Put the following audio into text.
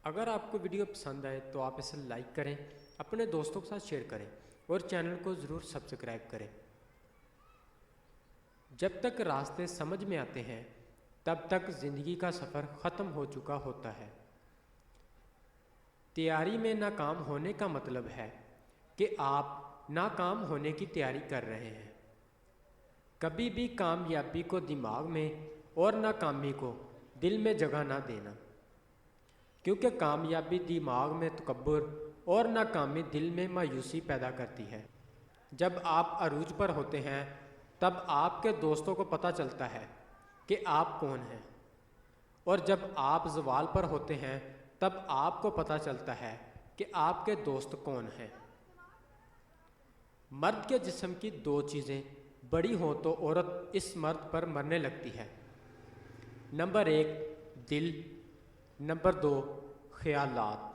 اگر آپ کو ویڈیو پسند آئے تو آپ اسے لائک کریں، اپنے دوستوں کے ساتھ شیئر کریں اور چینل کو ضرور سبسکرائب کریں۔ جب تک راستے سمجھ میں آتے ہیں تب تک زندگی کا سفر ختم ہو چکا ہوتا ہے۔ تیاری میں ناکام ہونے کا مطلب ہے کہ آپ ناکام ہونے کی تیاری کر رہے ہیں۔ کبھی بھی کامیابی کو دماغ میں اور ناکامی کو دل میں جگہ نہ دینا، کیونکہ کامیابی دماغ میں تکبر اور ناکامی دل میں مایوسی پیدا کرتی ہے۔ جب آپ عروج پر ہوتے ہیں تب آپ کے دوستوں کو پتہ چلتا ہے کہ آپ کون ہیں، اور جب آپ زوال پر ہوتے ہیں تب آپ کو پتہ چلتا ہے کہ آپ کے دوست کون ہیں۔ مرد کے جسم کی دو چیزیں بڑی ہوں تو عورت اس مرد پر مرنے لگتی ہے۔ نمبر 1 دل، نمبر 2 خیالات۔